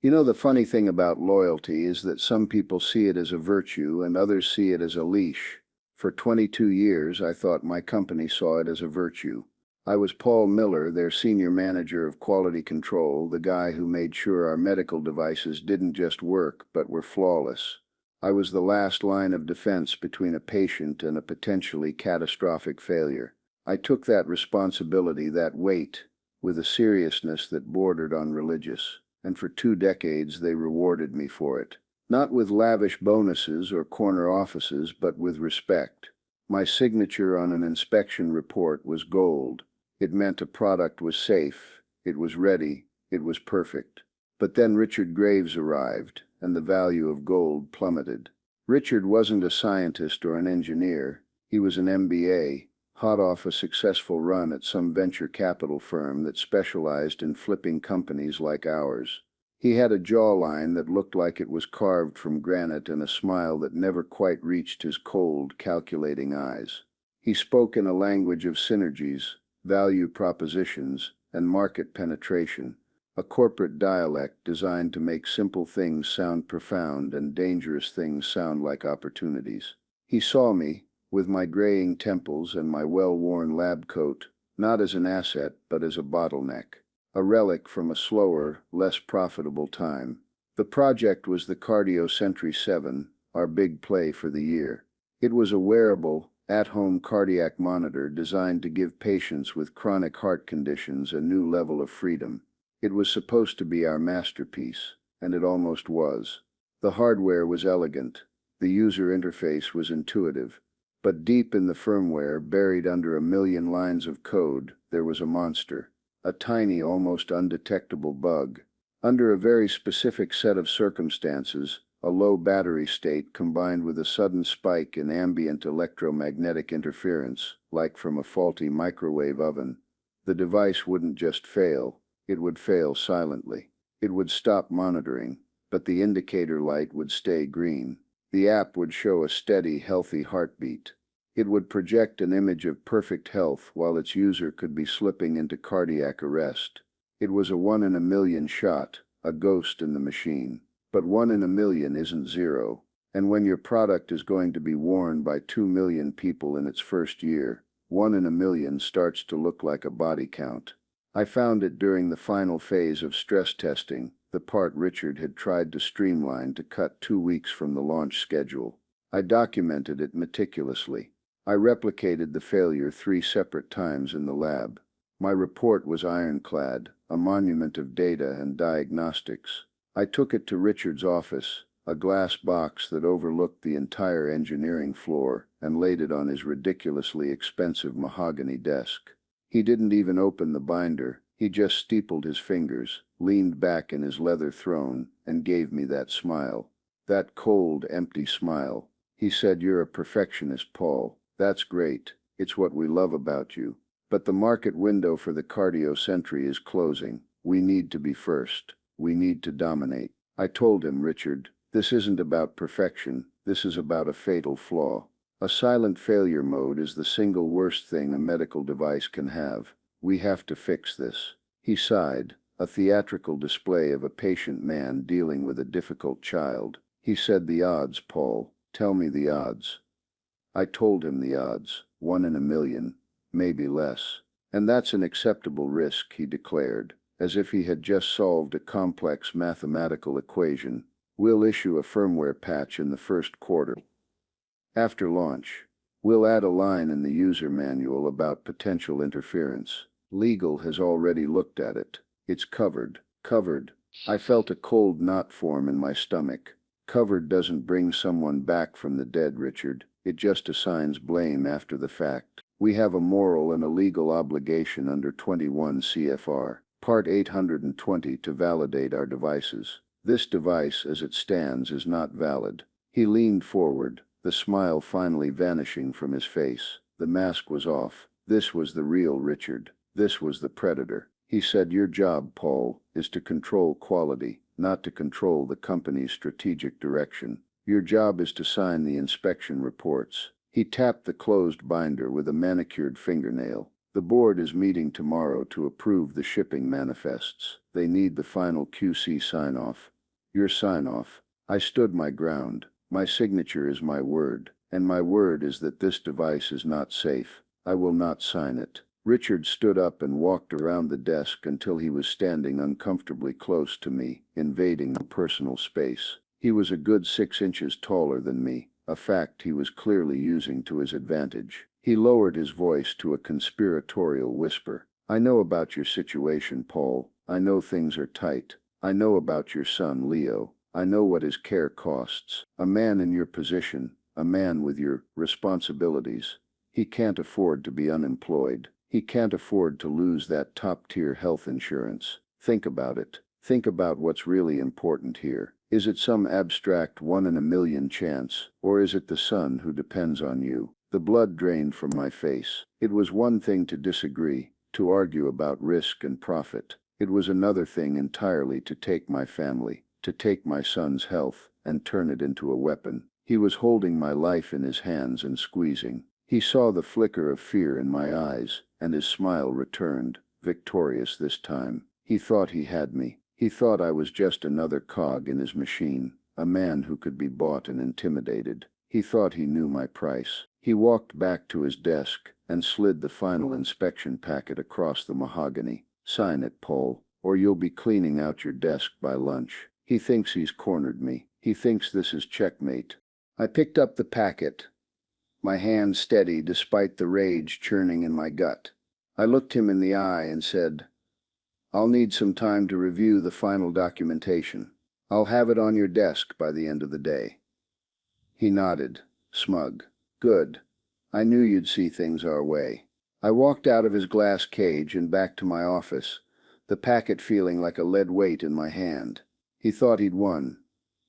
You know, the funny thing about loyalty is that some people see it as a virtue and others see it as a leash. For 22 years, I thought my company saw it as a virtue. I was Paul Miller, their senior manager of quality control, the guy who made sure our medical devices didn't just work, but were flawless. I was the last line of defense between a patient and a potentially catastrophic failure. I took that responsibility, that weight, with a seriousness that bordered on religious, and for 2 decades they rewarded me for it. Not with lavish bonuses or corner offices, but with respect. My signature on an inspection report was gold. It meant a product was safe, it was ready, it was perfect. But then Richard Graves arrived, and the value of gold plummeted. Richard wasn't a scientist or an engineer. He was an MBA, hot off a successful run at some venture capital firm that specialized in flipping companies like ours. He had a jawline that looked like it was carved from granite and a smile that never quite reached his cold, calculating eyes. He spoke in a language of synergies, value propositions, and market penetration, a corporate dialect designed to make simple things sound profound and dangerous things sound like opportunities. He saw me, with my graying temples and my well-worn lab coat, not as an asset but as a bottleneck, a relic from a slower, less profitable time. The project was the Cardio Sentry 7, our big play for the year. It was a wearable, at-home cardiac monitor designed to give patients with chronic heart conditions a new level of freedom. It was supposed to be our masterpiece, and it almost was. The hardware was elegant, the user interface was intuitive, but deep in the firmware, buried under a million lines of code, there was a monster. A tiny, almost undetectable bug. Under a very specific set of circumstances, a low battery state combined with a sudden spike in ambient electromagnetic interference, like from a faulty microwave oven, the device wouldn't just fail, it would fail silently. It would stop monitoring, but the indicator light would stay green. The app would show a steady, healthy heartbeat. It would project an image of perfect health while its user could be slipping into cardiac arrest. It was a 1 in a million shot, a ghost in the machine. But 1 in a million isn't zero. And when your product is going to be worn by 2 million people in its first year, 1 in a million starts to look like a body count. I found it during the final phase of stress testing, the part Richard had tried to streamline to cut 2 weeks from the launch schedule. I documented it meticulously. I replicated the failure 3 separate times in the lab. My report was ironclad, a monument of data and diagnostics. I took it to Richard's office, a glass box that overlooked the entire engineering floor, and laid it on his ridiculously expensive mahogany desk. He didn't even open the binder, he just steepled his fingers, leaned back in his leather throne, and gave me that smile. That cold, empty smile. He said, "You're a perfectionist, Paul. That's great. It's what we love about you. But the market window for the Cardio Sentry is closing. We need to be first. We need to dominate." I told him, "Richard, this isn't about perfection. This is about a fatal flaw. A silent failure mode is the single worst thing a medical device can have. We have to fix this." He sighed, a theatrical display of a patient man dealing with a difficult child. He said, "The odds, Paul. Tell me the odds." I told him the odds, 1 in a million, maybe less. "And that's an acceptable risk," he declared, as if he had just solved a complex mathematical equation. "We'll issue a firmware patch in the first quarter. After launch, we'll add a line in the user manual about potential interference. Legal has already looked at it. It's covered." Covered. I felt a cold knot form in my stomach. Covered doesn't bring someone back from the dead, Richard. It just assigns blame after the fact. We have a moral and a legal obligation under 21 CFR, Part 820, to validate our devices. This device, as it stands, is not valid. He leaned forward, the smile finally vanishing from his face. The mask was off. This was the real Richard. This was the predator. He said, "Your job, Paul, is to control quality, not to control the company's strategic direction. Your job is to sign the inspection reports." He tapped the closed binder with a manicured fingernail. The board is meeting tomorrow to approve the shipping manifests. They need the final QC sign-off. Your sign-off. I stood my ground. My signature is my word, and my word is that this device is not safe. I will not sign it. Richard stood up and walked around the desk until he was standing uncomfortably close to me, invading the personal space. He was a good 6 inches taller than me, a fact he was clearly using to his advantage. He lowered his voice to a conspiratorial whisper. I know about your situation, Paul. I know things are tight. I know about your son, Leo. I know what his care costs. A man in your position, a man with your responsibilities. He can't afford to be unemployed. He can't afford to lose that top-tier health insurance. Think about it. Think about what's really important here. Is it some abstract 1 in a million chance, or is it the son who depends on you? The blood drained from my face. It was one thing to disagree, to argue about risk and profit. It was another thing entirely to take my family, to take my son's health, and turn it into a weapon. He was holding my life in his hands and squeezing. He saw the flicker of fear in my eyes, and his smile returned, victorious this time. He thought he had me. He thought I was just another cog in his machine, a man who could be bought and intimidated. He thought he knew my price. He walked back to his desk and slid the final inspection packet across the mahogany. Sign it, Paul, or you'll be cleaning out your desk by lunch. He thinks he's cornered me. He thinks this is checkmate. I picked up the packet, my hand steady despite the rage churning in my gut. I looked him in the eye and said, I'll need some time to review the final documentation. I'll have it on your desk by the end of the day. He nodded, smug. Good. I knew you'd see things our way. I walked out of his glass cage and back to my office, the packet feeling like a lead weight in my hand. He thought he'd won.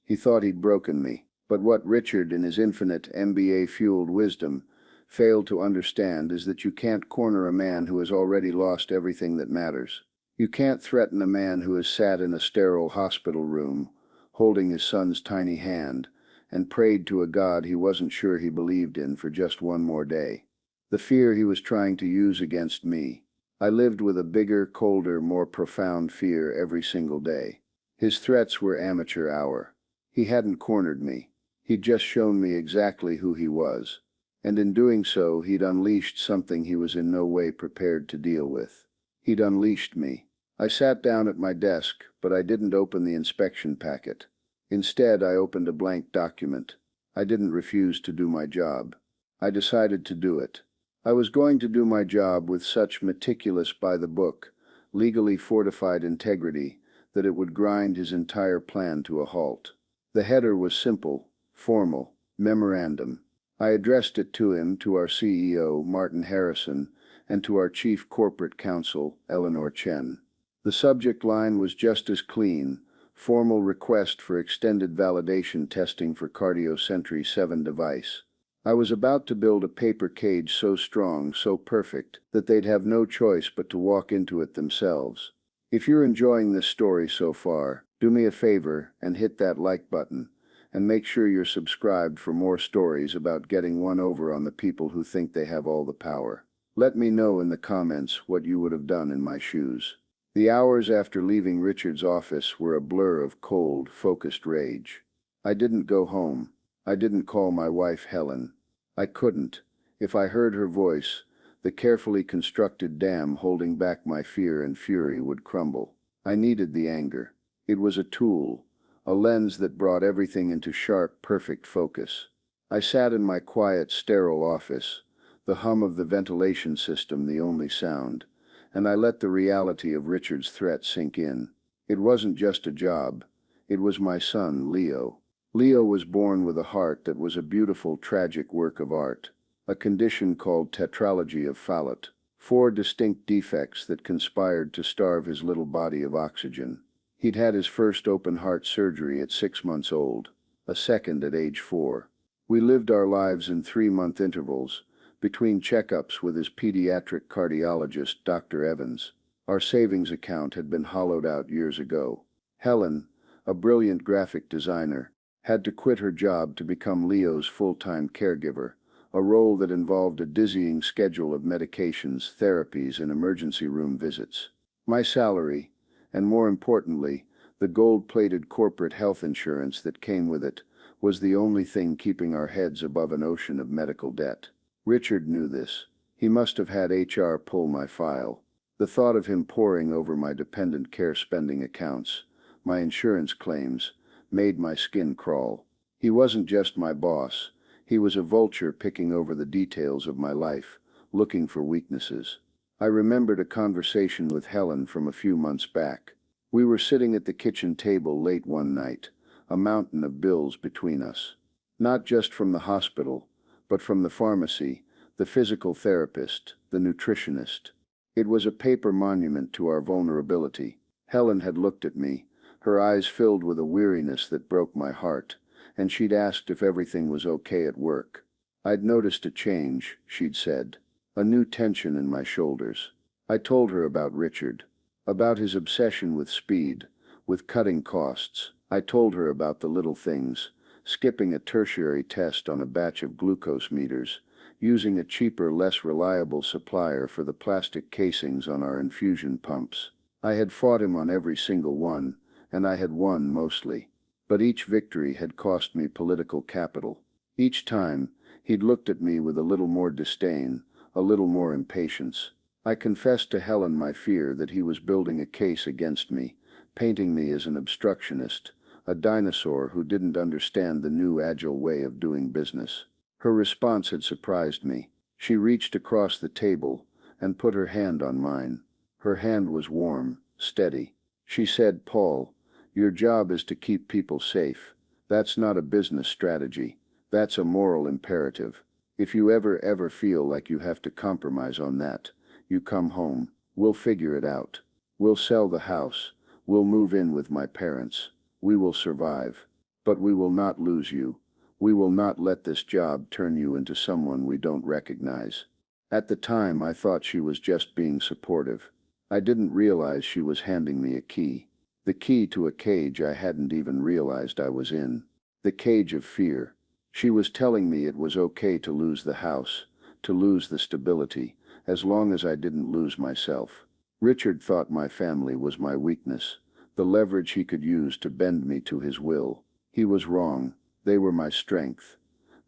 He thought he'd broken me. But what Richard, in his infinite MBA-fueled wisdom, failed to understand is that you can't corner a man who has already lost everything that matters. You can't threaten a man who has sat in a sterile hospital room, holding his son's tiny hand, and prayed to a God he wasn't sure he believed in for just one more day. The fear he was trying to use against me. I lived with a bigger, colder, more profound fear every single day. His threats were amateur hour. He hadn't cornered me. He'd just shown me exactly who he was. And in doing so, he'd unleashed something he was in no way prepared to deal with. He'd unleashed me. I sat down at my desk, but I didn't open the inspection packet. Instead, I opened a blank document. I didn't refuse to do my job. I decided to do it. I was going to do my job with such meticulous by-the-book, legally fortified integrity that it would grind his entire plan to a halt. The header was simple, formal, memorandum. I addressed it to him, to our CEO, Martin Harrison, and to our Chief Corporate Counsel, Eleanor Chen. The subject line was just as clean: formal request for extended validation testing for Cardiosentry 7 device. I was about to build a paper cage so strong, so perfect, that they'd have no choice but to walk into it themselves. If you're enjoying this story so far, do me a favor and hit that like button, and make sure you're subscribed for more stories about getting one over on the people who think they have all the power. Let me know in the comments what you would have done in my shoes. The hours after leaving Richard's office were a blur of cold, focused rage. I didn't go home. I didn't call my wife Helen. I couldn't. If I heard her voice, the carefully constructed dam holding back my fear and fury would crumble. I needed the anger. It was a tool, a lens that brought everything into sharp, perfect focus. I sat in my quiet, sterile office, the hum of the ventilation system the only sound, and I let the reality of Richard's threat sink in. It wasn't just a job. It was my son, Leo. Leo was born with a heart that was a beautiful, tragic work of art, a condition called tetralogy of Fallot, 4 distinct defects that conspired to starve his little body of oxygen. He'd had his first open-heart surgery at 6 months old, a second at age 4. We lived our lives in 3-month intervals, between checkups with his pediatric cardiologist, Dr. Evans. Our savings account had been hollowed out years ago. Helen, a brilliant graphic designer, had to quit her job to become Leo's full-time caregiver, a role that involved a dizzying schedule of medications, therapies, and emergency room visits. My salary, and more importantly, the gold-plated corporate health insurance that came with it, was the only thing keeping our heads above an ocean of medical debt. Richard knew this. He must have had HR pull my file. The thought of him poring over my dependent care spending accounts, my insurance claims, made my skin crawl. He wasn't just my boss. He was a vulture picking over the details of my life, looking for weaknesses. I remembered a conversation with Helen from a few months back. We were sitting at the kitchen table late one night, a mountain of bills between us. Not just from the hospital, but from the pharmacy, the physical therapist, the nutritionist. It was a paper monument to our vulnerability. Helen had looked at me, her eyes filled with a weariness that broke my heart, and she'd asked if everything was okay at work. I'd noticed a change, she'd said, a new tension in my shoulders. I told her about Richard, about his obsession with speed, with cutting costs. I told her about the little things, skipping a tertiary test on a batch of glucose meters, using a cheaper, less reliable supplier for the plastic casings on our infusion pumps. I had fought him on every single one, and I had won mostly. But each victory had cost me political capital. Each time, he'd looked at me with a little more disdain, a little more impatience. I confessed to Helen my fear that he was building a case against me, painting me as an obstructionist, a dinosaur who didn't understand the new agile way of doing business. Her response had surprised me. She reached across the table and put her hand on mine. Her hand was warm, steady. She said, "Paul, your job is to keep people safe. That's not a business strategy. That's a moral imperative. If you ever feel like you have to compromise on that, you come home. We'll figure it out. We'll sell the house. We'll move in with my parents. We will survive. But we will not lose you. We will not let this job turn you into someone we don't recognize." At the time, I thought she was just being supportive. I didn't realize she was handing me a key. The key to a cage I hadn't even realized I was in. The cage of fear. She was telling me it was okay to lose the house, to lose the stability, as long as I didn't lose myself. Richard thought my family was my weakness, the leverage he could use to bend me to his will. He was wrong. They were my strength.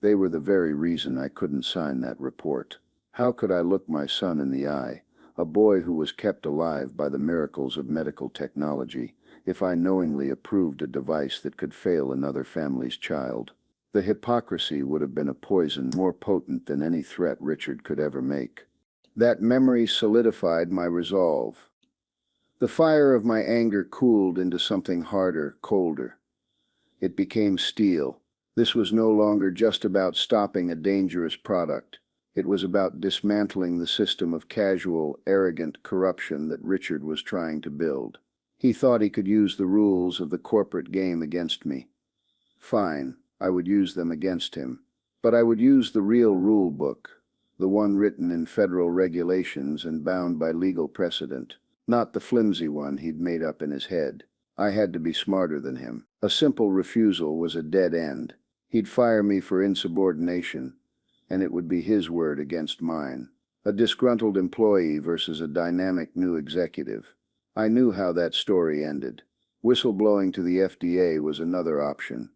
They were the very reason I couldn't sign that report. How could I look my son in the eye, a boy who was kept alive by the miracles of medical technology, if I knowingly approved a device that could fail another family's child? The hypocrisy would have been a poison more potent than any threat Richard could ever make. That memory solidified my resolve. The fire of my anger cooled into something harder, colder. It became steel. This was no longer just about stopping a dangerous product. It was about dismantling the system of casual, arrogant corruption that Richard was trying to build. He thought he could use the rules of the corporate game against me. Fine, I would use them against him. But I would use the real rule book, the one written in federal regulations and bound by legal precedent, not the flimsy one he'd made up in his head. I had to be smarter than him. A simple refusal was a dead end. He'd fire me for insubordination, and it would be his word against mine. A disgruntled employee versus a dynamic new executive. I knew how that story ended. Whistleblowing to the FDA was another option,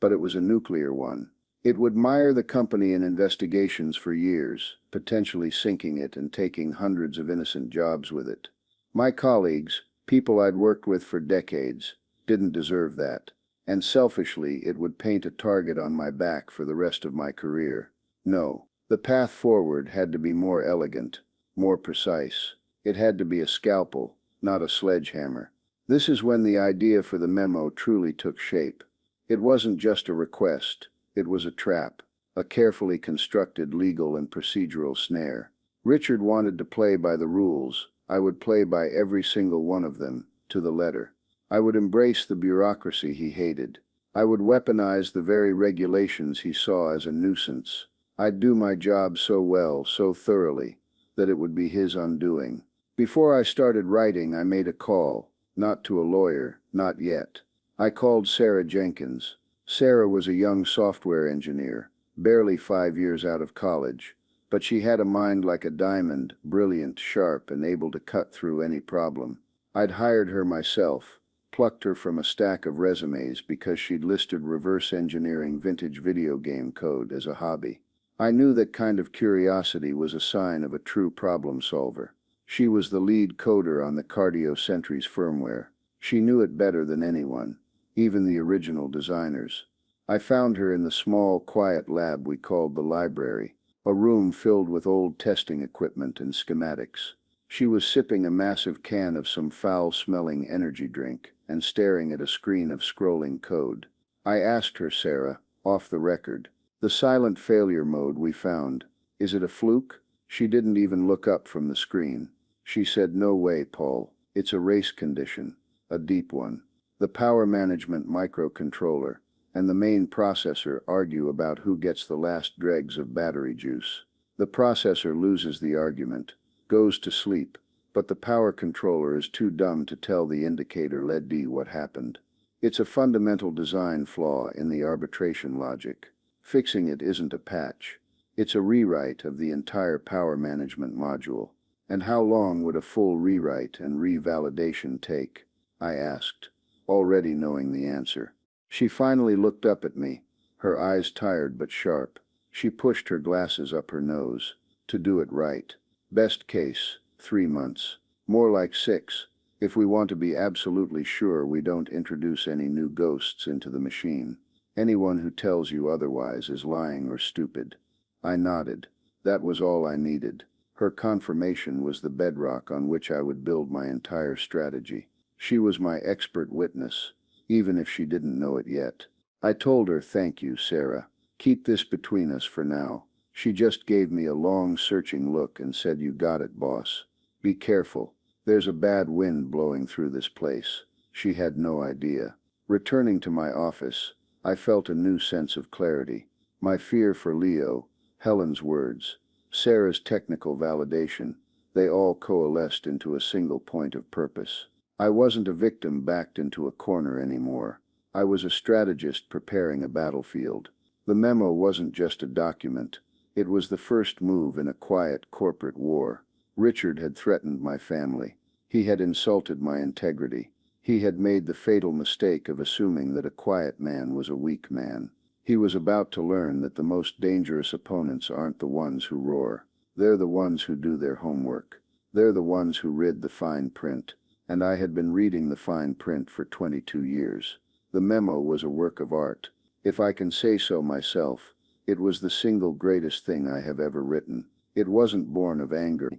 but it was a nuclear one. It would mire the company in investigations for years, potentially sinking it and taking hundreds of innocent jobs with it. My colleagues, people I'd worked with for decades, didn't deserve that. And selfishly, it would paint a target on my back for the rest of my career. No, the path forward had to be more elegant, more precise. It had to be a scalpel, not a sledgehammer. This is when the idea for the memo truly took shape. It wasn't just a request. It was a trap, a carefully constructed legal and procedural snare. Richard wanted to play by the rules. I would play by every single one of them, to the letter. I would embrace the bureaucracy he hated. I would weaponize the very regulations he saw as a nuisance. I'd do my job so well, so thoroughly, that it would be his undoing. Before I started writing, I made a call, not to a lawyer, not yet. I called Sarah Jenkins. Sarah was a young software engineer, barely 5 years out of college, but she had a mind like a diamond, brilliant, sharp, and able to cut through any problem. I'd hired her myself, plucked her from a stack of resumes because she'd listed reverse engineering vintage video game code as a hobby. I knew that kind of curiosity was a sign of a true problem solver. She was the lead coder on the Cardio Sentry's firmware. She knew it better than anyone, even the original designers. I found her in the small, quiet lab we called the library, a room filled with old testing equipment and schematics. She was sipping a massive can of some foul-smelling energy drink and staring at a screen of scrolling code. I asked her, "Sarah, off the record, the silent failure mode we found, is it a fluke?" She didn't even look up from the screen. She said, "No way, Paul. It's a race condition, a deep one. The power management microcontroller and the main processor argue about who gets the last dregs of battery juice. The processor loses the argument, goes to sleep, but the power controller is too dumb to tell the indicator LED what happened. It's a fundamental design flaw in the arbitration logic. Fixing it isn't a patch. It's a rewrite of the entire power management module." "And how long would a full rewrite and revalidation take?" I asked, already knowing the answer. She finally looked up at me, her eyes tired but sharp. She pushed her glasses up her nose. "To do it right. Best case, 3 months. More like 6, if we want to be absolutely sure we don't introduce any new ghosts into the machine. Anyone who tells you otherwise is lying or stupid." I nodded. That was all I needed. Her confirmation was the bedrock on which I would build my entire strategy. She was my expert witness, even if she didn't know it yet. I told her, "Thank you, Sarah. Keep this between us for now." She just gave me a long, searching look and said, "You got it, boss. Be careful. There's a bad wind blowing through this place." She had no idea. Returning to my office, I felt a new sense of clarity. My fear for Leo, Helen's words, Sarah's technical validation, they all coalesced into a single point of purpose. I wasn't a victim backed into a corner anymore. I was a strategist preparing a battlefield. The memo wasn't just a document. It was the first move in a quiet corporate war. Richard had threatened my family. He had insulted my integrity. He had made the fatal mistake of assuming that a quiet man was a weak man. He was about to learn that the most dangerous opponents aren't the ones who roar. They're the ones who do their homework. They're the ones who read the fine print. And I had been reading the fine print for 22 years. The memo was a work of art. If I can say so myself, it was the single greatest thing I have ever written. It wasn't born of anger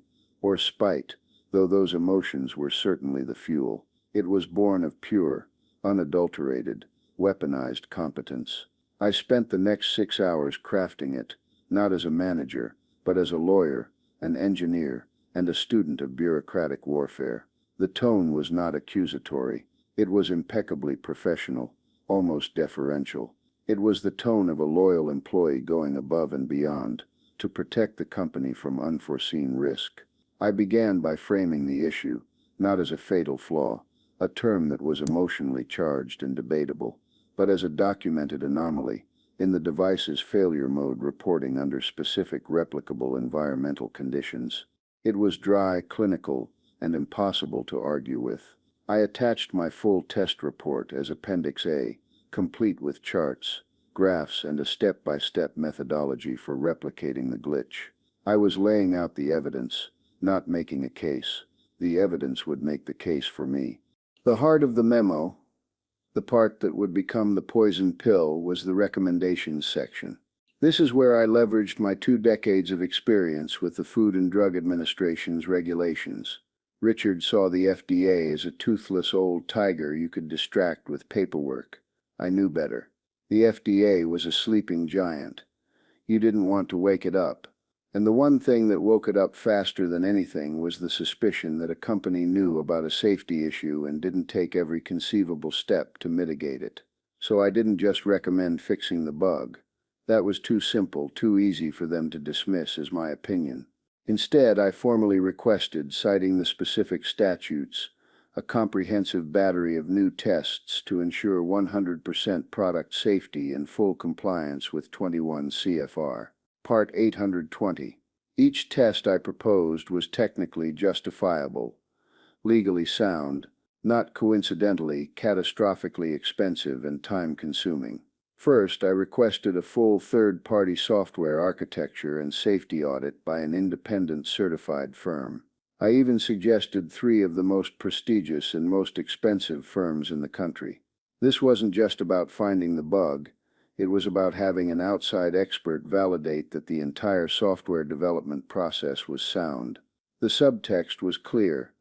or spite, though those emotions were certainly the fuel. It was born of pure, unadulterated, weaponized competence. I spent the next 6 hours crafting it, not as a manager, but as a lawyer, an engineer, and a student of bureaucratic warfare. The tone was not accusatory. It was impeccably professional, almost deferential. It was the tone of a loyal employee going above and beyond to protect the company from unforeseen risk. I began by framing the issue, not as a fatal flaw, a term that was emotionally charged and debatable, but as a documented anomaly in the device's failure mode reporting under specific replicable environmental conditions. It was dry, clinical, and impossible to argue with. I attached my full test report as Appendix A, complete with charts, graphs, and a step-by-step methodology for replicating the glitch. I was laying out the evidence, not making a case. The evidence would make the case for me. The heart of the memo, the part that would become the poison pill, was the recommendations section. This is where I leveraged my 2 decades of experience with the Food and Drug Administration's regulations. Richard saw the FDA as a toothless old tiger you could distract with paperwork. I knew better. The FDA was a sleeping giant. You didn't want to wake it up. And the one thing that woke it up faster than anything was the suspicion that a company knew about a safety issue and didn't take every conceivable step to mitigate it. So I didn't just recommend fixing the bug. That was too simple, too easy for them to dismiss as my opinion. Instead, I formally requested, citing the specific statutes, a comprehensive battery of new tests to ensure 100% product safety and full compliance with 21 CFR. Part 820. Each test I proposed was technically justifiable, legally sound, not coincidentally catastrophically expensive and time-consuming. First, I requested a full third-party software architecture and safety audit by an independent certified firm. I even suggested 3 of the most prestigious and most expensive firms in the country. This wasn't just about finding the bug, it was about having an outside expert validate that the entire software development process was sound. The subtext was clear.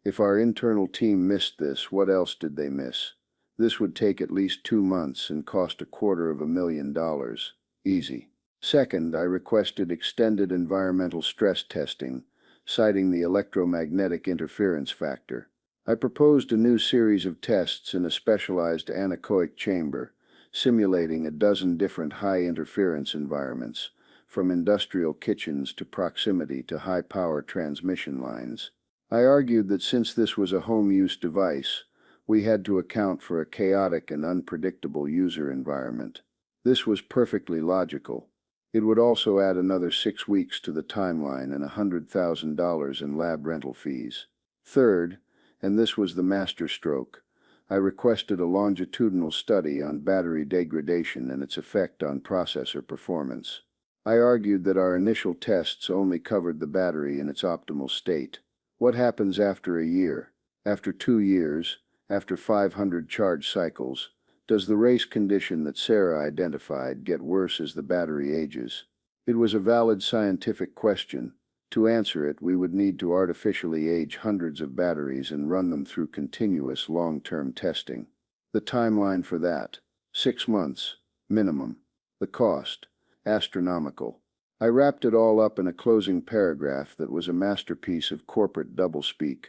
If our internal team missed this, what else did they miss? This would take at least 2 months and cost $250,000. Easy. Second, I requested extended environmental stress testing, citing the electromagnetic interference factor. I proposed a new series of tests in a specialized anechoic chamber, simulating a dozen different high-interference environments, from industrial kitchens to proximity to high-power transmission lines. I argued that since this was a home-use device, we had to account for a chaotic and unpredictable user environment. This was perfectly logical. It would also add another 6 weeks to the timeline and $100,000 in lab rental fees. Third, and this was the masterstroke, I requested a longitudinal study on battery degradation and its effect on processor performance. I argued that our initial tests only covered the battery in its optimal state. What happens after a year, after 2 years, after 500 charge cycles? Does the race condition that Sarah identified get worse as the battery ages? It was a valid scientific question. To answer it, we would need to artificially age hundreds of batteries and run them through continuous long-term testing. The timeline for that? 6 months, minimum. The cost? Astronomical. I wrapped it all up in a closing paragraph that was a masterpiece of corporate doublespeak,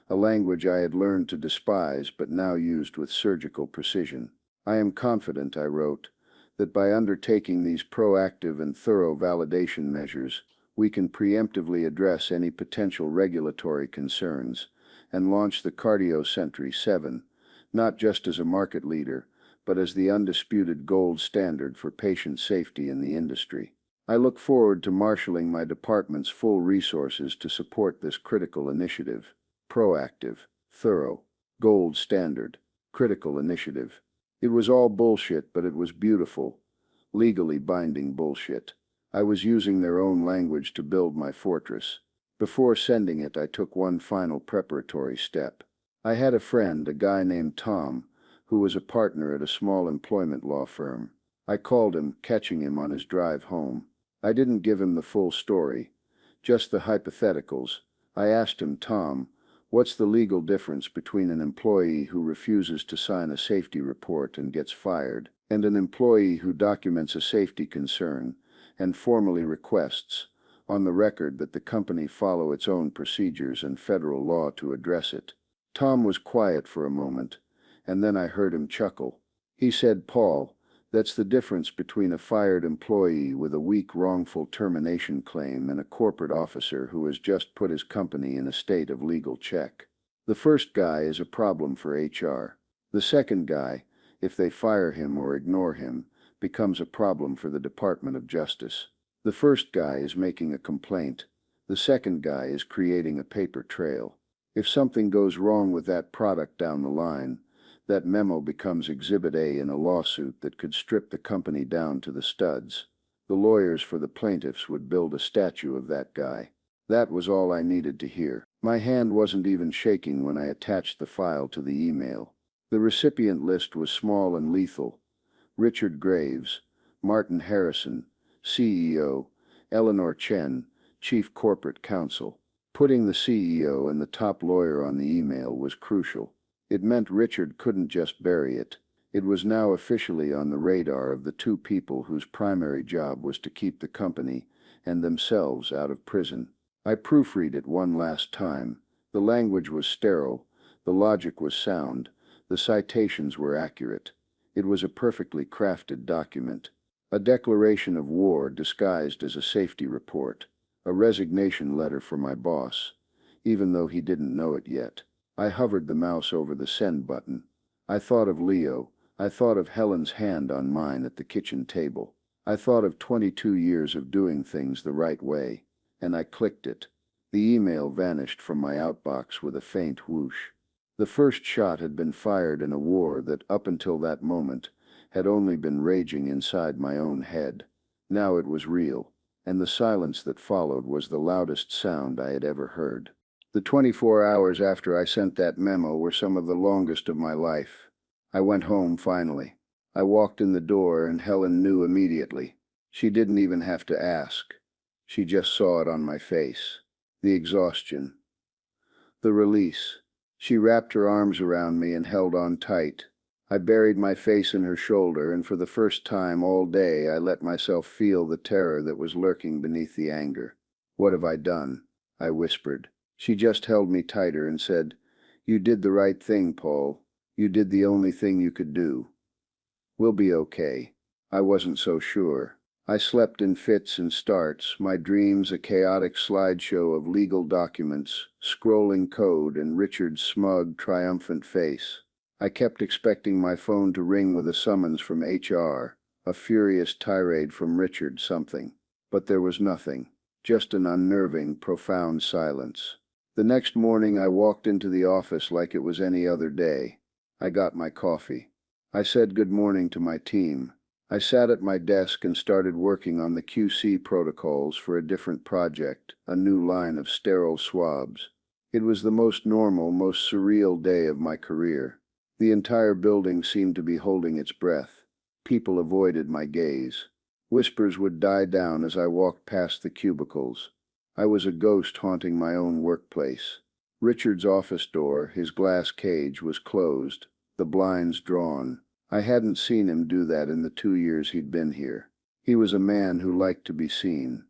a language I had learned to despise but now used with surgical precision. I am confident, I wrote, that by undertaking these proactive and thorough validation measures, we can preemptively address any potential regulatory concerns and launch the Cardio Sentry 7, not just as a market leader, but as the undisputed gold standard for patient safety in the industry. I look forward to marshaling my department's full resources to support this critical initiative. Proactive, thorough, gold standard, critical initiative. It was all bullshit, but it was beautiful, legally binding bullshit. I was using their own language to build my fortress. Before sending it, I took one final preparatory step. I had a friend, a guy named Tom, who was a partner at a small employment law firm. I called him, catching him on his drive home. I didn't give him the full story, just the hypotheticals. I asked him, Tom, what's the legal difference between an employee who refuses to sign a safety report and gets fired, and an employee who documents a safety concern and formally requests, on the record, that the company follow its own procedures and federal law to address it? Tom was quiet for a moment, and then I heard him chuckle. He said, Paul, that's the difference between a fired employee with a weak wrongful termination claim and a corporate officer who has just put his company in a state of legal check. The first guy is a problem for HR. The second guy, if they fire him or ignore him, becomes a problem for the Department of Justice. The first guy is making a complaint. The second guy is creating a paper trail. If something goes wrong with that product down the line, that memo becomes Exhibit A in a lawsuit that could strip the company down to the studs. The lawyers for the plaintiffs would build a statue of that guy. That was all I needed to hear. My hand wasn't even shaking when I attached the file to the email. The recipient list was small and lethal. Richard Graves, Martin Harrison, CEO, Eleanor Chen, Chief Corporate Counsel. Putting the CEO and the top lawyer on the email was crucial. It meant Richard couldn't just bury it. It was now officially on the radar of the 2 people whose primary job was to keep the company and themselves out of prison. I proofread it one last time. The language was sterile, the logic was sound, the citations were accurate. It was a perfectly crafted document. A declaration of war disguised as a safety report. A resignation letter for my boss, even though he didn't know it yet. I hovered the mouse over the send button. I thought of Leo. I thought of Helen's hand on mine at the kitchen table. I thought of 22 years of doing things the right way. And I clicked it. The email vanished from my outbox with a faint whoosh. The first shot had been fired in a war that, up until that moment, had only been raging inside my own head. Now it was real, and the silence that followed was the loudest sound I had ever heard. The 24 hours after I sent that memo were some of the longest of my life. I went home finally. I walked in the door and Helen knew immediately. She didn't even have to ask. She just saw it on my face. The exhaustion. The release. She wrapped her arms around me and held on tight. I buried my face in her shoulder, and for the first time all day I let myself feel the terror that was lurking beneath the anger. "What have I done?" I whispered. She just held me tighter and said, "You did the right thing, Paul. You did the only thing you could do. We'll be okay." I wasn't so sure. I slept in fits and starts, my dreams a chaotic slideshow of legal documents, scrolling code, and Richard's smug, triumphant face. I kept expecting my phone to ring with a summons from HR, a furious tirade from Richard something. But there was nothing, just an unnerving, profound silence. The next morning I walked into the office like it was any other day. I got my coffee. I said good morning to my team. I sat at my desk and started working on the QC protocols for a different project, a new line of sterile swabs. It was the most normal, most surreal day of my career. The entire building seemed to be holding its breath. People avoided my gaze. Whispers would die down as I walked past the cubicles. I was a ghost haunting my own workplace. Richard's office door, his glass cage, was closed, the blinds drawn. I hadn't seen him do that in the 2 years he'd been here. He was a man who liked to be seen.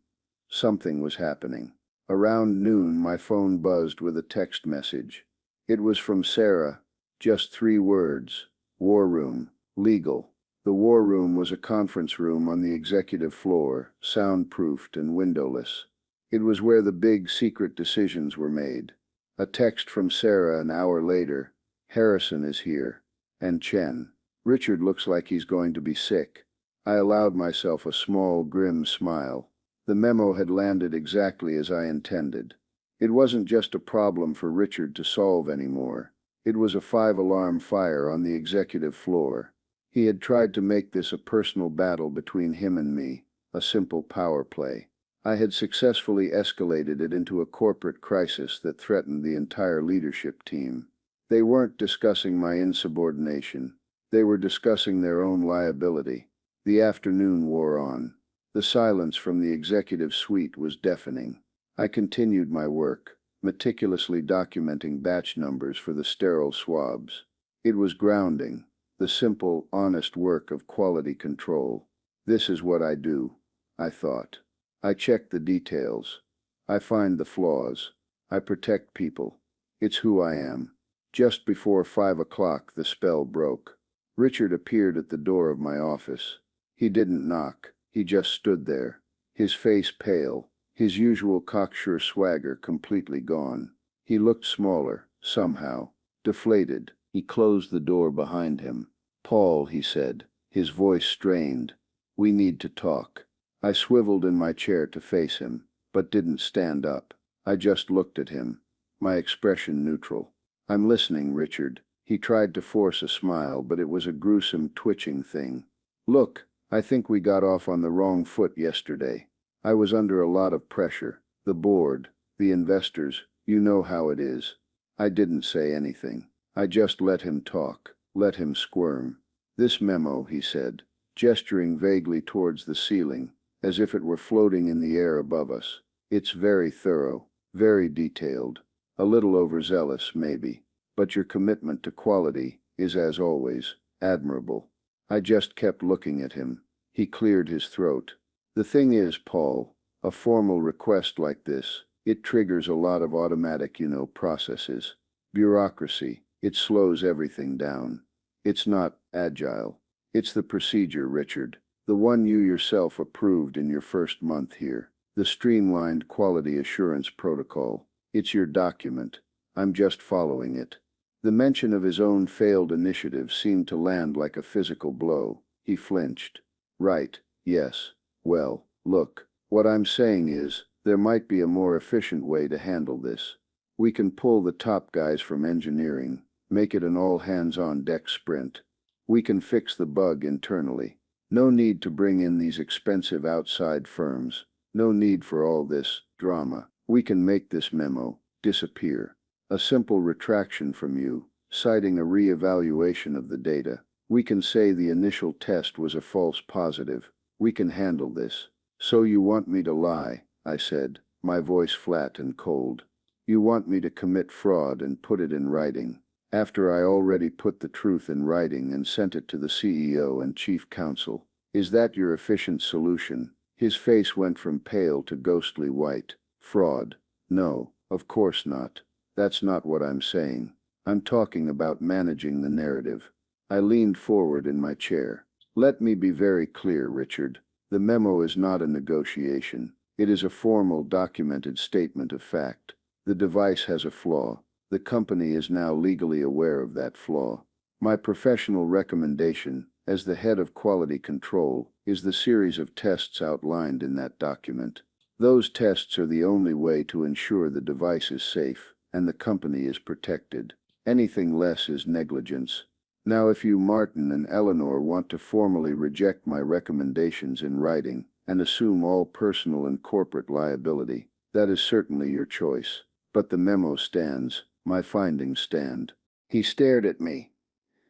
Something was happening. Around noon, my phone buzzed with a text message. It was from Sarah. Just 3 words. War room. Legal. The war room was a conference room on the executive floor, soundproofed and windowless. It was where the big secret decisions were made. A text from Sarah an hour later. "Harrison is here. And Chen. Richard looks like he's going to be sick." I allowed myself a small, grim smile. The memo had landed exactly as I intended. It wasn't just a problem for Richard to solve anymore. It was a 5-alarm fire on the executive floor. He had tried to make this a personal battle between him and me, a simple power play. I had successfully escalated it into a corporate crisis that threatened the entire leadership team. They weren't discussing my insubordination. They were discussing their own liability. The afternoon wore on. The silence from the executive suite was deafening. I continued my work, meticulously documenting batch numbers for the sterile swabs. It was grounding, the simple, honest work of quality control. This is what I do, I thought. I check the details. I find the flaws. I protect people. It's who I am. Just before 5 o'clock, the spell broke. Richard appeared at the door of my office. He didn't knock. He just stood there, his face pale, his usual cocksure swagger completely gone. He looked smaller, somehow, deflated. He closed the door behind him. "Paul," he said, his voice strained, "we need to talk." I swiveled in my chair to face him, but didn't stand up. I just looked at him, my expression neutral. "I'm listening, Richard." He tried to force a smile, but it was a gruesome, twitching thing. "Look, I think we got off on the wrong foot yesterday. I was under a lot of pressure. The board, the investors, you know how it is." I didn't say anything. I just let him talk, let him squirm. "This memo," he said, gesturing vaguely towards the ceiling, as if it were floating in the air above us. "It's very thorough, very detailed, a little overzealous, maybe. But your commitment to quality is, as always, admirable." I just kept looking at him. He cleared his throat. "The thing is, Paul, a formal request like this, it triggers a lot of automatic, processes. Bureaucracy. It slows everything down. It's not agile. It's the procedure, Richard. The one you yourself approved in your first month here. The streamlined quality assurance protocol. It's your document. I'm just following it. The mention of his own failed initiative seemed to land like a physical blow. He flinched. Right, yes. Well, look, what I'm saying is, there might be a more efficient way to handle this. We can pull the top guys from engineering, make it an all-hands-on-deck sprint. We can fix the bug internally. No need to bring in these expensive outside firms. No need for all this drama. We can make this memo disappear. A simple retraction from you, citing a re-evaluation of the data. We can say the initial test was a false positive. We can handle this. So you want me to lie, I said, my voice flat and cold. You want me to commit fraud and put it in writing, after I already put the truth in writing and sent it to the CEO and chief counsel. Is that your efficient solution? His face went from pale to ghostly white. Fraud? No, of course not. That's not what I'm saying. I'm talking about managing the narrative. I leaned forward in my chair. Let me be very clear, Richard. The memo is not a negotiation. It is a formal, documented statement of fact. The device has a flaw. The company is now legally aware of that flaw. My professional recommendation, as the head of quality control, is the series of tests outlined in that document. Those tests are the only way to ensure the device is safe and the company is protected. Anything less is negligence. Now, if you, Martin and Eleanor, want to formally reject my recommendations in writing and assume all personal and corporate liability, that is certainly your choice. But the memo stands. My findings stand. He stared at me,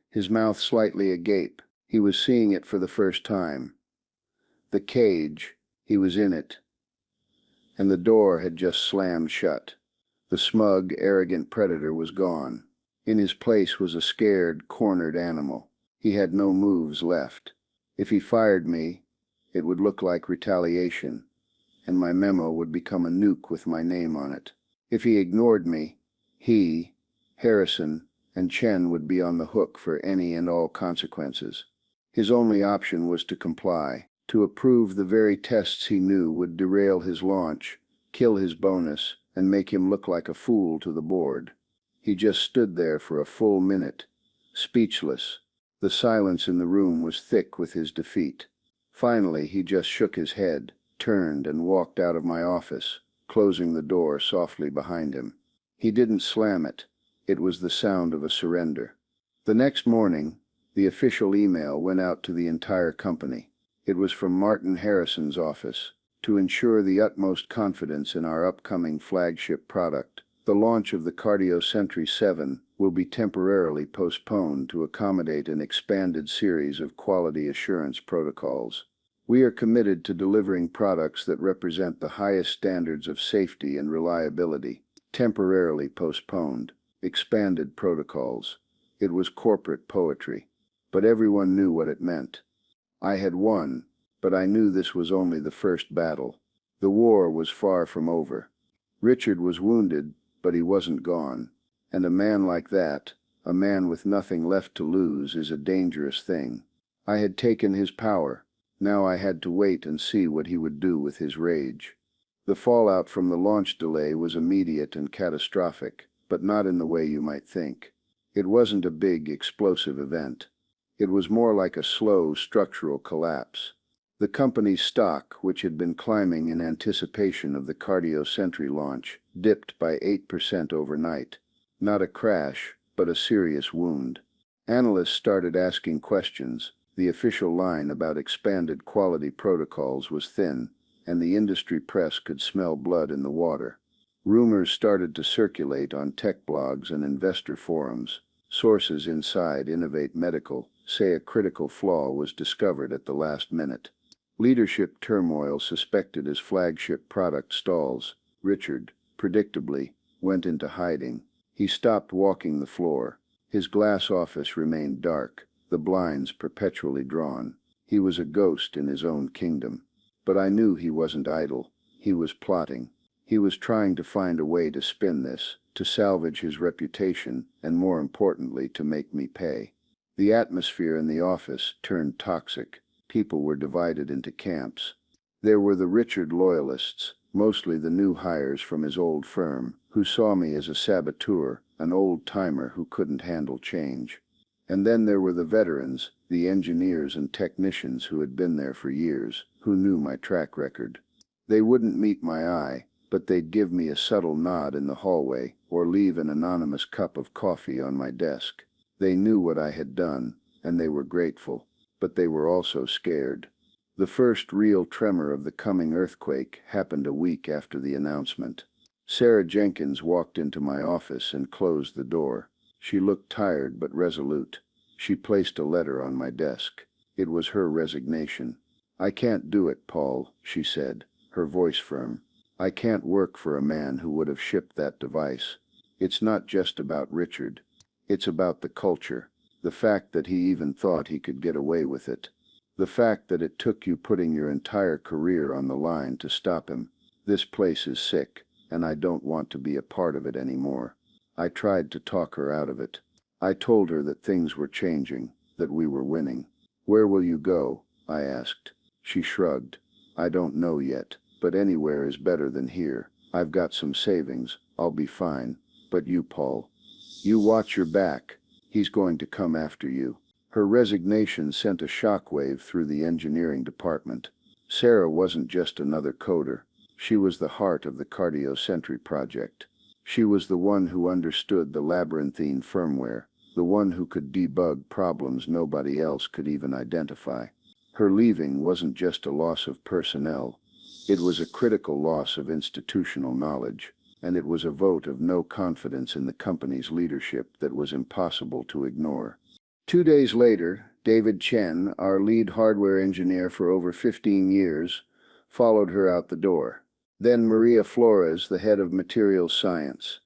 his mouth slightly agape. He was seeing it for the first time. The cage, he was in it, and the door had just slammed shut. The smug, arrogant predator was gone. In his place was a scared, cornered animal. He had no moves left. If he fired me, it would look like retaliation, and my memo would become a nuke with my name on it. If he ignored me, he, Harrison, and Chen would be on the hook for any and all consequences. His only option was to comply, to approve the very tests he knew would derail his launch, kill his bonus, and make him look like a fool to the board. He just stood there for a full minute, speechless. The silence in the room was thick with his defeat. Finally, he just shook his head, turned, and walked out of my office, closing the door softly behind him. He didn't slam it. It was the sound of a surrender. The next morning, the official email went out to the entire company. It was from Martin Harrison's office. To ensure the utmost confidence in our upcoming flagship product, the launch of the CardioSentry 7 will be temporarily postponed to accommodate an expanded series of quality assurance protocols. We are committed to delivering products that represent the highest standards of safety and reliability. Temporarily postponed. Expanded protocols. It was corporate poetry, but everyone knew what it meant. I had won, but I knew this was only the first battle. The war was far from over. Richard was wounded, but he wasn't gone. And a man like that, a man with nothing left to lose, is a dangerous thing. I had taken his power. Now I had to wait and see what he would do with his rage. The fallout from the launch delay was immediate and catastrophic, but not in the way you might think. It wasn't a big, explosive event. It was more like a slow, structural collapse. The company's stock, which had been climbing in anticipation of the CardioSentry launch, dipped by 8% overnight. Not a crash, but a serious wound. Analysts started asking questions. The official line about expanded quality protocols was thin, and the industry press could smell blood in the water. Rumors started to circulate on tech blogs and investor forums. Sources inside Innovate Medical say a critical flaw was discovered at the last minute. Leadership turmoil suspected as flagship product stalls. Richard, predictably, went into hiding. He stopped walking the floor. His glass office remained dark, the blinds perpetually drawn. He was a ghost in his own kingdom. But I knew he wasn't idle. He was plotting. He was trying to find a way to spin this, to salvage his reputation, and more importantly, to make me pay. The atmosphere in the office turned toxic. People were divided into camps. There were the Richard loyalists, mostly the new hires from his old firm, who saw me as a saboteur, an old-timer who couldn't handle change. And then there were the veterans, the engineers and technicians who had been there for years, who knew my track record. They wouldn't meet my eye, but they'd give me a subtle nod in the hallway or leave an anonymous cup of coffee on my desk. They knew what I had done, and they were grateful, but they were also scared. The first real tremor of the coming earthquake happened a week after the announcement. Sarah Jenkins walked into my office and closed the door. She looked tired but resolute. She placed a letter on my desk. It was her resignation. "I can't do it, Paul," she said, her voice firm. "I can't work for a man who would have shipped that device. It's not just about Richard. It's about the culture. The fact that he even thought he could get away with it. The fact that it took you putting your entire career on the line to stop him. This place is sick, and I don't want to be a part of it anymore." I tried to talk her out of it. I told her that things were changing, that we were winning. "Where will you go?" I asked. She shrugged. "I don't know yet, but anywhere is better than here. I've got some savings. I'll be fine. But you, Paul, you watch your back. He's going to come after you." Her resignation sent a shockwave through the engineering department. Sarah wasn't just another coder. She was the heart of the Cardiosentry project. She was the one who understood the labyrinthine firmware, the one who could debug problems nobody else could even identify. Her leaving wasn't just a loss of personnel. It was a critical loss of institutional knowledge, and it was a vote of no confidence in the company's leadership that was impossible to ignore. 2 days later, David Chen, our lead hardware engineer for over 15 years, followed her out the door. Then Maria Flores, the head of materials science.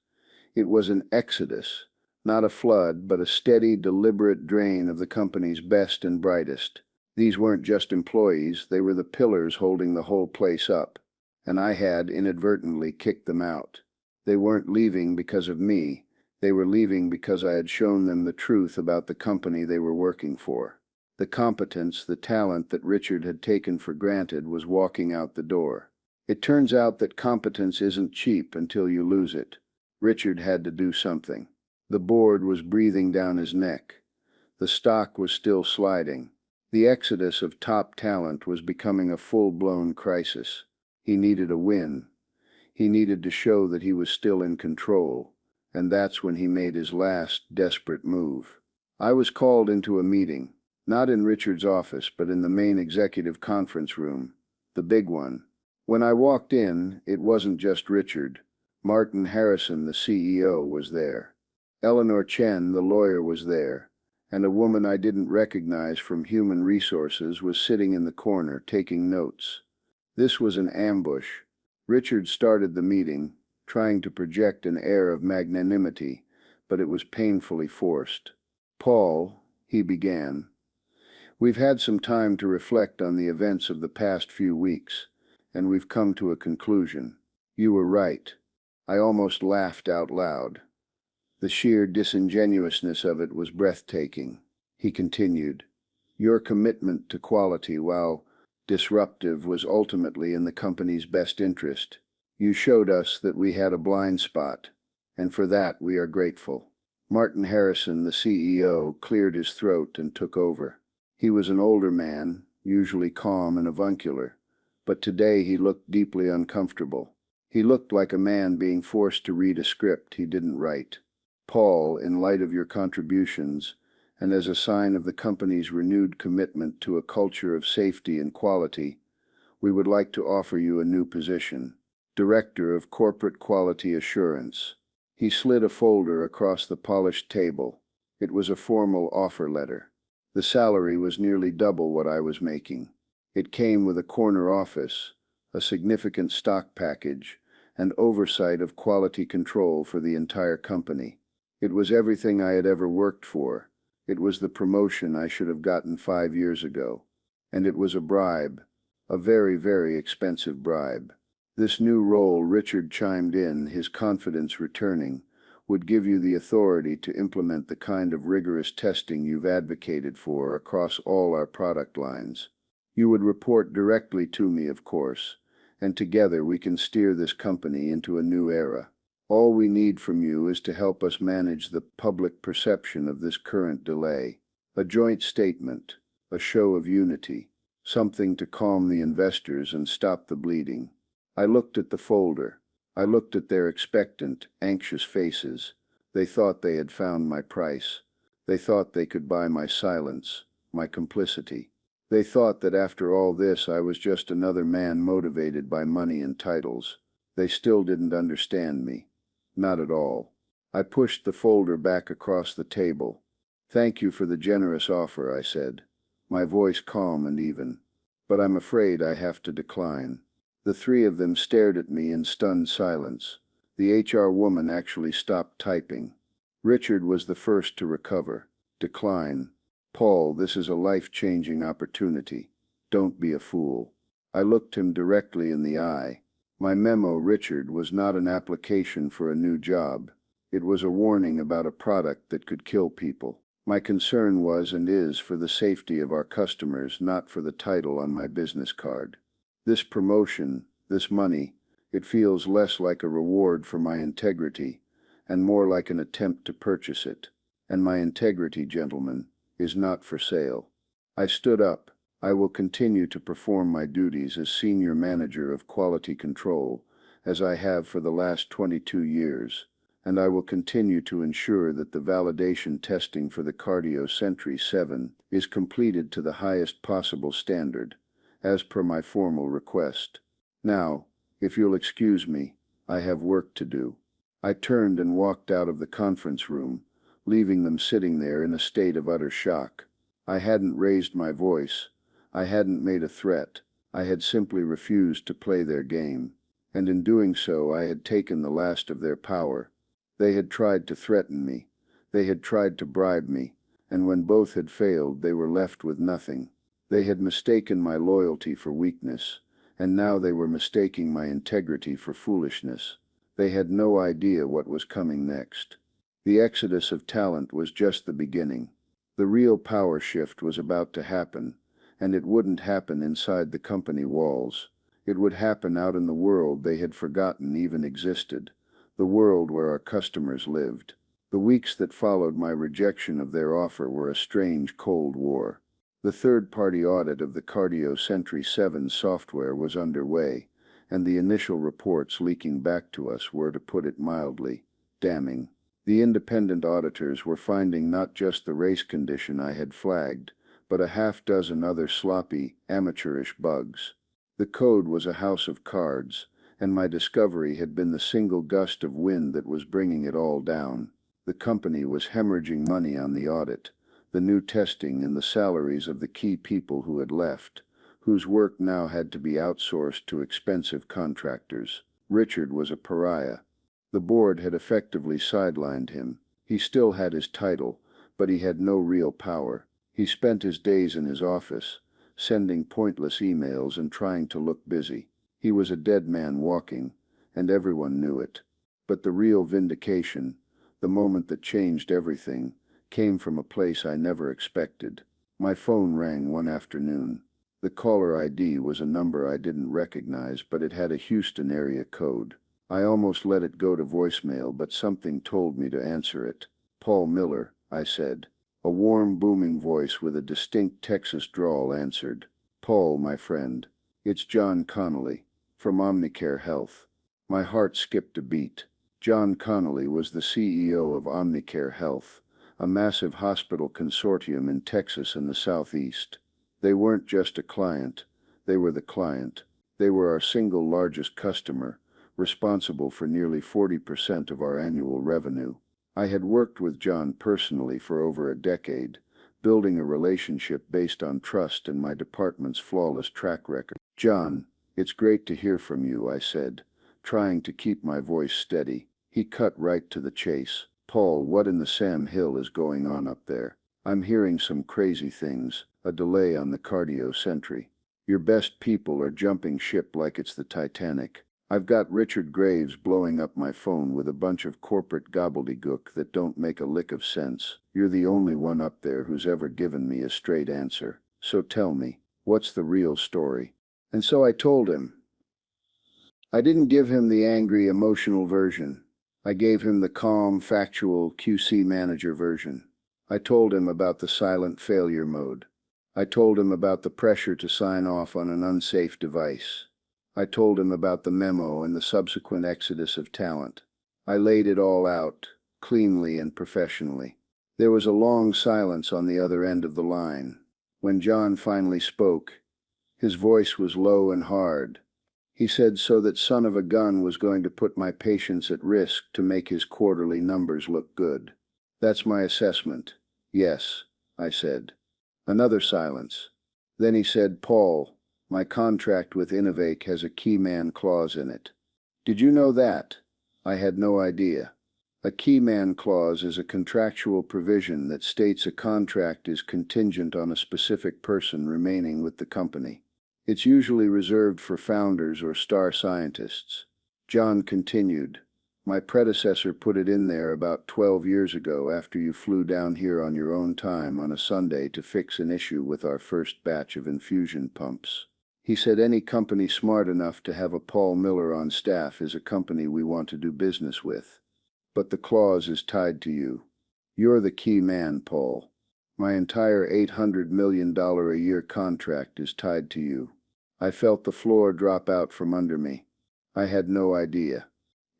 It was an exodus, not a flood, but a steady, deliberate drain of the company's best and brightest. These weren't just employees, they were the pillars holding the whole place up, and I had inadvertently kicked them out. They weren't leaving because of me. They were leaving because I had shown them the truth about the company they were working for. The competence, the talent that Richard had taken for granted was walking out the door. It turns out that competence isn't cheap until you lose it. Richard had to do something. The board was breathing down his neck. The stock was still sliding. The exodus of top talent was becoming a full-blown crisis. He needed a win. He needed to show that he was still in control, and that's when he made his last desperate move. I was called into a meeting, not in Richard's office, but in the main executive conference room, the big one. When I walked in, it wasn't just Richard. Martin Harrison, the CEO, was there. Eleanor Chen, the lawyer, was there. And a woman I didn't recognize from human resources was sitting in the corner taking notes. This was an ambush. Richard started the meeting, trying to project an air of magnanimity, but it was painfully forced. "Paul," he began, "we've had some time to reflect on the events of the past few weeks, and we've come to a conclusion. You were right." I almost laughed out loud. The sheer disingenuousness of it was breathtaking. He continued, "Your commitment to quality, while disruptive, was ultimately in the company's best interest. You showed us that we had a blind spot, and for that we are grateful." Martin Harrison, the CEO, cleared his throat and took over. He was an older man, usually calm and avuncular, but today he looked deeply uncomfortable. He looked like a man being forced to read a script he didn't write. "Paul, in light of your contributions, and as a sign of the company's renewed commitment to a culture of safety and quality, we would like to offer you a new position, Director of Corporate Quality Assurance." He slid a folder across the polished table. It was a formal offer letter. The salary was nearly double what I was making. It came with a corner office, a significant stock package, and oversight of quality control for the entire company. It was everything I had ever worked for. It was the promotion I should have gotten 5 years ago. And it was a bribe, a very, very expensive bribe. This new role, Richard chimed in, his confidence returning, would give you the authority to implement the kind of rigorous testing you've advocated for across all our product lines. You would report directly to me, of course, and together we can steer this company into a new era. All we need from you is to help us manage the public perception of this current delay. A joint statement, a show of unity, something to calm the investors and stop the bleeding. I looked at the folder. I looked at their expectant, anxious faces. They thought they had found my price. They thought they could buy my silence, my complicity. They thought that after all this I was just another man motivated by money and titles. They still didn't understand me. Not at all. I pushed the folder back across the table. "Thank you for the generous offer," I said, my voice calm and even. "But I'm afraid I have to decline." The three of them stared at me in stunned silence. The HR woman actually stopped typing. Richard was the first to recover. "Decline. Paul, this is a life-changing opportunity. Don't be a fool." I looked him directly in the eye. My memo, Richard, was not an application for a new job. It was a warning about a product that could kill people. My concern was and is for the safety of our customers, not for the title on my business card. This promotion, this money, it feels less like a reward for my integrity and more like an attempt to purchase it. And my integrity, gentlemen, is not for sale. I stood up. "I will continue to perform my duties as Senior Manager of Quality Control, as I have for the last 22 years, and I will continue to ensure that the validation testing for the Cardio Sentry 7 is completed to the highest possible standard, as per my formal request. Now, if you'll excuse me, I have work to do." I turned and walked out of the conference room, leaving them sitting there in a state of utter shock. I hadn't raised my voice. I hadn't made a threat. I had simply refused to play their game. And in doing so, I had taken the last of their power. They had tried to threaten me. They had tried to bribe me. And when both had failed, they were left with nothing. They had mistaken my loyalty for weakness, and now they were mistaking my integrity for foolishness. They had no idea what was coming next. The exodus of talent was just the beginning. The real power shift was about to happen, and it wouldn't happen inside the company walls. It would happen out in the world they had forgotten even existed, the world where our customers lived. The weeks that followed my rejection of their offer were a strange cold war. The third-party audit of the Cardio Sentry 7 software was underway, and the initial reports leaking back to us were, to put it mildly, damning. The independent auditors were finding not just the race condition I had flagged, but a half-dozen other sloppy, amateurish bugs. The code was a house of cards, and my discovery had been the single gust of wind that was bringing it all down. The company was hemorrhaging money on the audit, the new testing, and the salaries of the key people who had left, whose work now had to be outsourced to expensive contractors. Richard was a pariah. The board had effectively sidelined him. He still had his title, but he had no real power. He spent his days in his office, sending pointless emails and trying to look busy. He was a dead man walking, and everyone knew it. But the real vindication, the moment that changed everything, came from a place I never expected. My phone rang one afternoon. The caller ID was a number I didn't recognize, but it had a Houston area code. I almost let it go to voicemail, but something told me to answer it. "Paul Miller," I said. A warm, booming voice with a distinct Texas drawl answered. "Paul, my friend. It's John Connolly, from Omnicare Health." My heart skipped a beat. John Connolly was the CEO of Omnicare Health, a massive hospital consortium in Texas and the Southeast. They weren't just a client, they were the client. They were our single largest customer, responsible for nearly 40% of our annual revenue. I had worked with John personally for over a decade, building a relationship based on trust and my department's flawless track record. "John, it's great to hear from you," I said, trying to keep my voice steady. He cut right to the chase. "Paul, what in the Sam Hill is going on up there? I'm hearing some crazy things, a delay on the Cardio Sentry. Your best people are jumping ship like it's the Titanic. I've got Richard Graves blowing up my phone with a bunch of corporate gobbledygook that don't make a lick of sense. You're the only one up there who's ever given me a straight answer. So tell me, what's the real story?" And so I told him. I didn't give him the angry, emotional version. I gave him the calm, factual QC manager version. I told him about the silent failure mode. I told him about the pressure to sign off on an unsafe device. I told him about the memo and the subsequent exodus of talent. I laid it all out, cleanly and professionally. There was a long silence on the other end of the line. When John finally spoke, his voice was low and hard. He said, "So that son of a gun was going to put my patients at risk to make his quarterly numbers look good. That's my assessment." "Yes," I said. Another silence. Then he said, "Paul, my contract with Innovake has a key man clause in it." "Did you know that?" I had no idea. A key man clause is a contractual provision that states a contract is contingent on a specific person remaining with the company. It's usually reserved for founders or star scientists. John continued, "My predecessor put it in there about 12 years ago after you flew down here on your own time on a Sunday to fix an issue with our first batch of infusion pumps. He said any company smart enough to have a Paul Miller on staff is a company we want to do business with. But the clause is tied to you. You're the key man, Paul. My entire $800 million a year contract is tied to you." I felt the floor drop out from under me. I had no idea.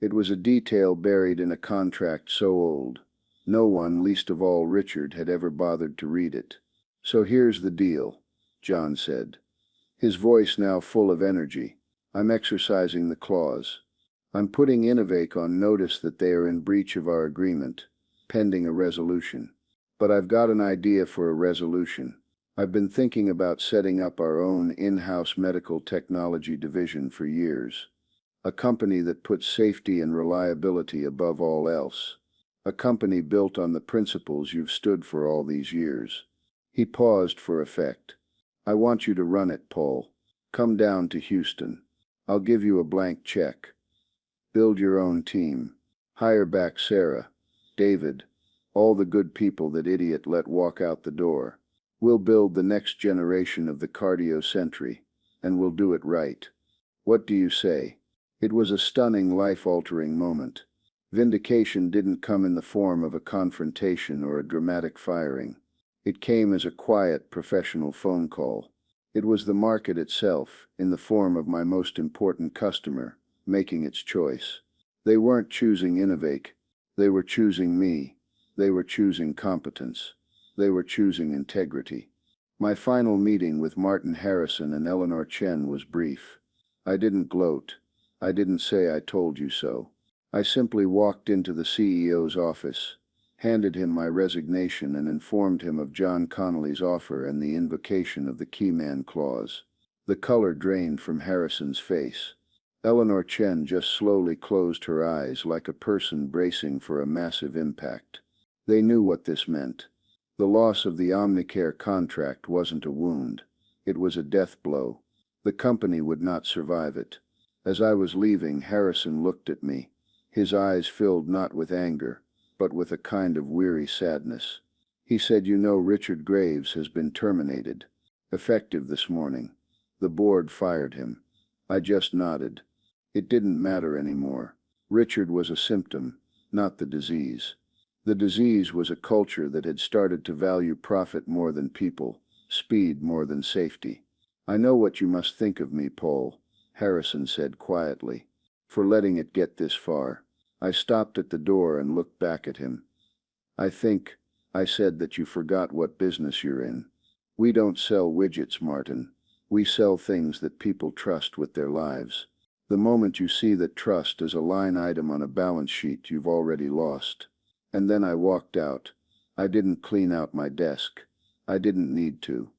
It was a detail buried in a contract so old. No one, least of all Richard, had ever bothered to read it. "So here's the deal," John said, his voice now full of energy. "I'm exercising the clause. I'm putting Innovake on notice that they are in breach of our agreement, pending a resolution. But I've got an idea for a resolution. I've been thinking about setting up our own in-house medical technology division for years. A company that puts safety and reliability above all else. A company built on the principles you've stood for all these years." He paused for effect. "I want you to run it, Paul. Come down to Houston. I'll give you a blank check. Build your own team. Hire back Sarah, David, all the good people that idiot let walk out the door. We'll build the next generation of the cardio century, and we'll do it right. What do you say?" It was a stunning, life-altering moment. Vindication didn't come in the form of a confrontation or a dramatic firing. It came as a quiet, professional phone call. It was the market itself, in the form of my most important customer, making its choice. They weren't choosing Innovake. They were choosing me. They were choosing competence. They were choosing integrity. My final meeting with Martin Harrison and Eleanor Chen was brief. I didn't gloat. I didn't say "I told you so." I simply walked into the CEO's office, handed him my resignation, and informed him of John Connolly's offer and the invocation of the keyman clause. The color drained from Harrison's face. Eleanor Chen just slowly closed her eyes like a person bracing for a massive impact. They knew what this meant. The loss of the Omnicare contract wasn't a wound. It was a death blow. The company would not survive it. As I was leaving, Harrison looked at me. His eyes filled not with anger, but with a kind of weary sadness. He said, "You know, Richard Graves has been terminated. Effective this morning. The board fired him." I just nodded. It didn't matter anymore. Richard was a symptom, not the disease. The disease was a culture that had started to value profit more than people, speed more than safety. "I know what you must think of me, Paul," Harrison said quietly, "for letting it get this far." I stopped at the door and looked back at him. "I think," I said, "that you forgot what business you're in. We don't sell widgets, Martin. We sell things that people trust with their lives. The moment you see that trust is a line item on a balance sheet, you've already lost." And then I walked out. I didn't clean out my desk. I didn't need to.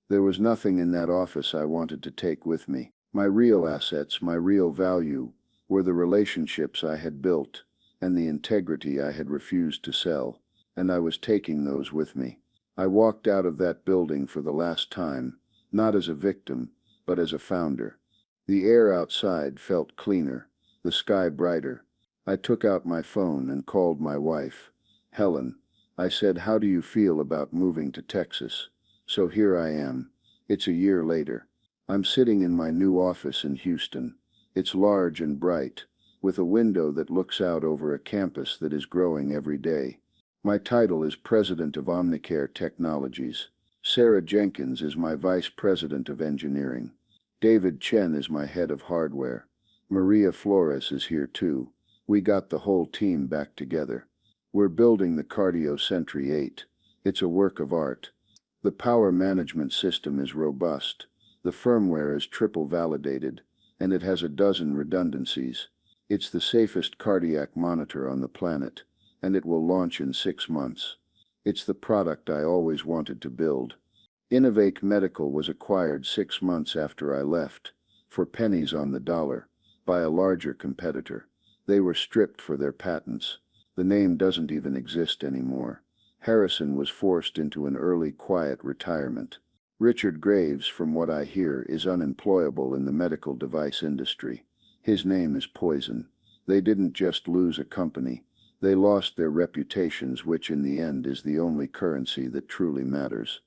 There was nothing in that office I wanted to take with me. My real assets, my real value, were the relationships I had built and the integrity I had refused to sell, and I was taking those with me. I walked out of that building for the last time, not as a victim, but as a founder. The air outside felt cleaner, the sky brighter. I took out my phone and called my wife. "Helen," I said, "how do you feel about moving to Texas?" So here I am. It's a year later. I'm sitting in my new office in Houston. It's large and bright, with a window that looks out over a campus that is growing every day. My title is President of Omnicare Technologies. Sarah Jenkins is my Vice President of Engineering. David Chen is my Head of Hardware. Maria Flores is here too. We got the whole team back together. We're building the Cardio Sentry 8. It's a work of art. The power management system is robust. The firmware is triple validated, and it has a dozen redundancies. It's the safest cardiac monitor on the planet, and it will launch in 6 months. It's the product I always wanted to build. Innovate Medical was acquired 6 months after I left, for pennies on the dollar, by a larger competitor. They were stripped for their patents. The name doesn't even exist anymore. Harrison was forced into an early, quiet retirement. Richard Graves, from what I hear, is unemployable in the medical device industry. His name is poison. They didn't just lose a company. They lost their reputations, which in the end is the only currency that truly matters.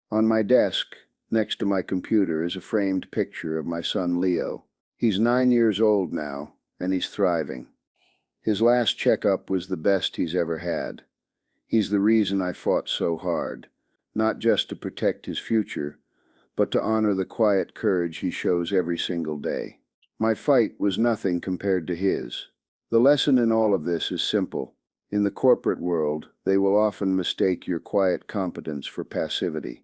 On my desk, next to my computer, is a framed picture of my son Leo. He's 9 years old now, and he's thriving. His last checkup was the best he's ever had. He's the reason I fought so hard, not just to protect his future, but to honor the quiet courage he shows every single day. My fight was nothing compared to his. The lesson in all of this is simple. In the corporate world, they will often mistake your quiet competence for passivity.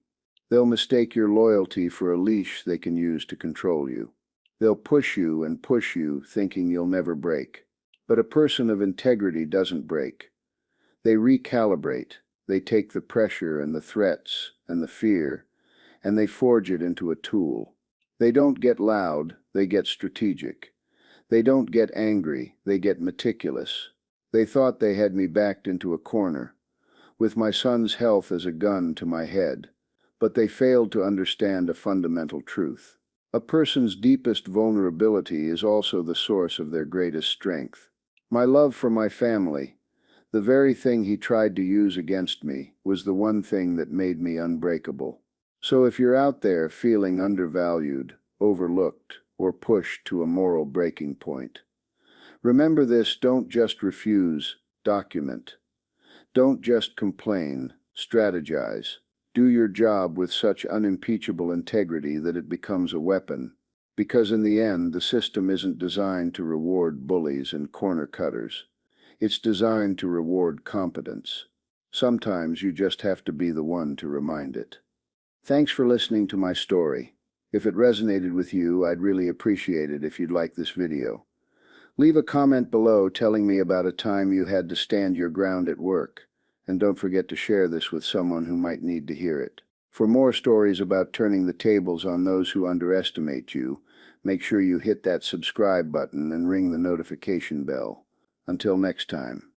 They'll mistake your loyalty for a leash they can use to control you. They'll push you and push you, thinking you'll never break. But a person of integrity doesn't break. They recalibrate. They take the pressure and the threats and the fear, and they forge it into a tool. They don't get loud, they get strategic. They don't get angry, they get meticulous. They thought they had me backed into a corner, with my son's health as a gun to my head, but they failed to understand a fundamental truth. A person's deepest vulnerability is also the source of their greatest strength. My love for my family, the very thing he tried to use against me, was the one thing that made me unbreakable. So if you're out there feeling undervalued, overlooked, or pushed to a moral breaking point, remember this: don't just refuse, document. Don't just complain, strategize. Do your job with such unimpeachable integrity that it becomes a weapon, because in the end, the system isn't designed to reward bullies and corner cutters. It's designed to reward competence. Sometimes you just have to be the one to remind it. Thanks for listening to my story. If it resonated with you, I'd really appreciate it if you'd like this video. Leave a comment below telling me about a time you had to stand your ground at work, and don't forget to share this with someone who might need to hear it. For more stories about turning the tables on those who underestimate you, make sure you hit that subscribe button and ring the notification bell. Until next time.